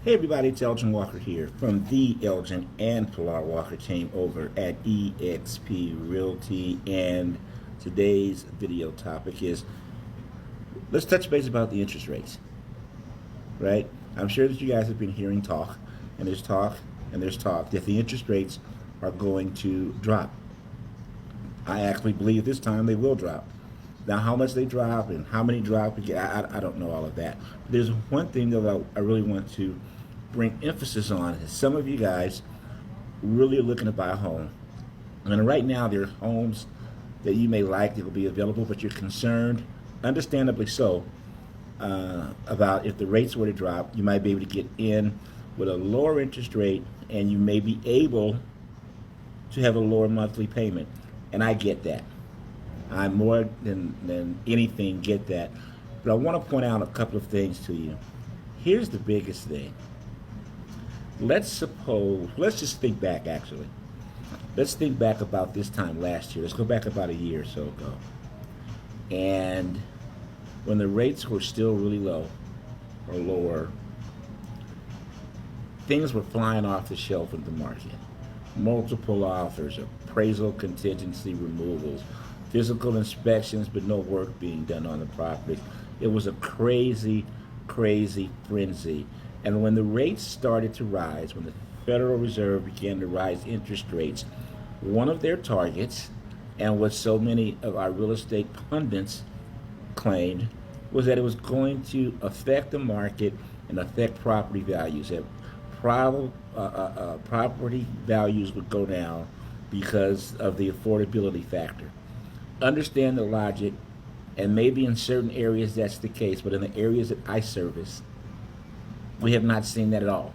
Hey everybody, it's Elgin Walker here from the Elgin and Pilar Walker team over at eXp Realty, and today's video topic is, let's touch base about the interest rates, right? I'm sure that you guys have been hearing talk, and there's talk, and there's talk that the interest rates are going to drop. I actually believe this time they will drop. Now, how much they drop and how many drop, I don't know all of that. There's one thing that I really want to bring emphasis on is some of you guys really are looking to buy a home. And right now, there are homes that you may like that will be available, but you're concerned, understandably so, about if the rates were to drop, you might be able to get in with a lower interest rate and you may be able to have a lower monthly payment. And I get that. I more than anything get that. But I want to point out a couple of things to you. Here's the biggest thing. Let's just think back actually. Let's think back about this time last year. Let's go back about a year or so ago. And when the rates were still really low or lower, things were flying off the shelf in the market. Multiple offers, appraisal contingency removals, physical inspections, but no work being done on the property. It was a crazy, crazy frenzy. And when the rates started to rise, when the Federal Reserve began to rise interest rates, one of their targets, and what so many of our real estate pundits claimed, was that it was going to affect the market and affect property values. That property values would go down because of the affordability factor. Understand the logic, and maybe in certain areas that's the case, but in the areas that I service, we have not seen that at all.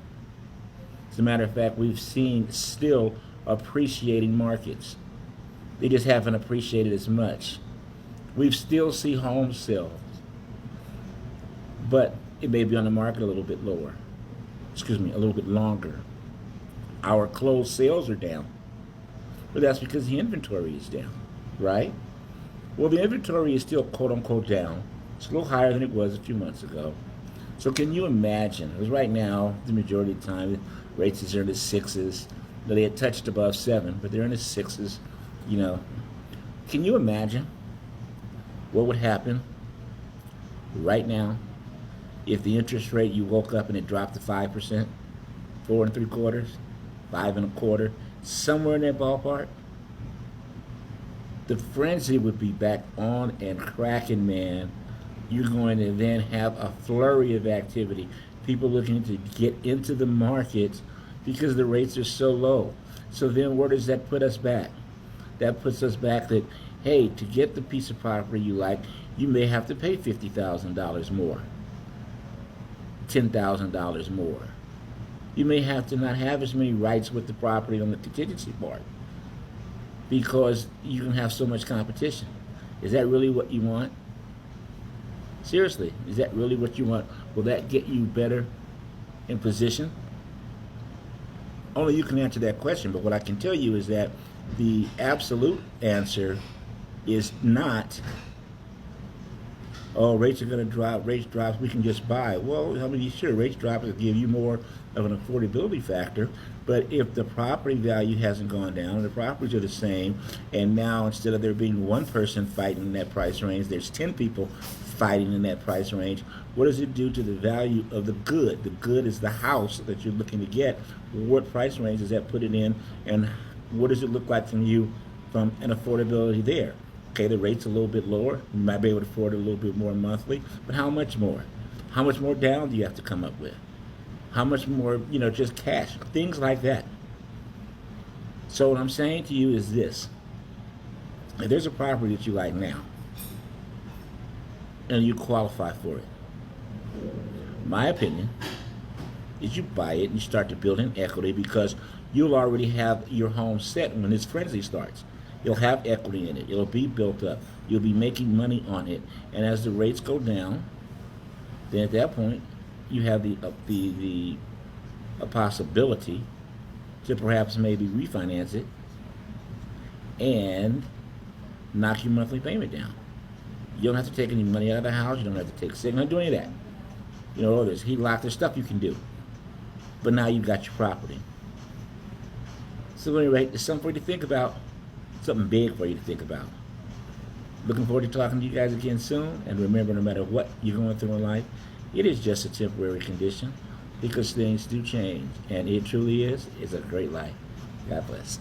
As a matter of fact, we've seen still appreciating markets. They just haven't appreciated as much. We've still seen home sales, but it may be on the market a little bit lower. A little bit longer. Our closed sales are down, but that's because the inventory is down, right? Well, the inventory is still quote-unquote down. It's a little higher than it was a few months ago. So can you imagine, because right now, the majority of the time, rates are in the sixes. They had touched above 7, but they're in the sixes, Can you imagine what would happen right now if the interest rate, you woke up and it dropped to 5%, 4 3/4, 5 1/4, somewhere in that ballpark? The frenzy would be back on and cracking, man. You're going to then have a flurry of activity. People looking to get into the market because the rates are so low. So then where does that put us back? That puts us back that, hey, to get the piece of property you like, you may have to pay $50,000 more, $10,000 more. You may have to not have as many rights with the property on the contingency part, because you can have so much competition. Is that really what you want? Seriously, is that really what you want? Will that get you better in position? Only you can answer that question, but what I can tell you is that the absolute answer is not, oh, rates are going to drop, rates drop, we can just buy. Well, sure, rates drop will give you more of an affordability factor, but if the property value hasn't gone down, the properties are the same, and now instead of there being one person fighting in that price range, there's 10 people fighting in that price range, what does it do to the value of the good? The good is the house that you're looking to get. What price range does that put it in, and what does it look like from you from an affordability there? Okay, the rate's a little bit lower. You might be able to afford it a little bit more monthly, but how much more? How much more down do you have to come up with? How much more, just cash? Things like that. So what I'm saying to you is this. If there's a property that you like now, and you qualify for it, my opinion is you buy it and you start to build in equity, because you'll already have your home set when this frenzy starts. You'll have equity in it. It'll be built up. You'll be making money on it. And as the rates go down, then at that point, you have a possibility to perhaps maybe refinance it and knock your monthly payment down. You don't have to take any money out of the house. You don't have to take sick. Don't do any of that. There's HELOC, there's stuff you can do. but now you got your property. So anyway, it's something for you to think about, something big for you to think about. Looking forward to talking to you guys again soon. And remember, no matter what you're going through in life, it is just a temporary condition because things do change. And it truly is a great life. God bless.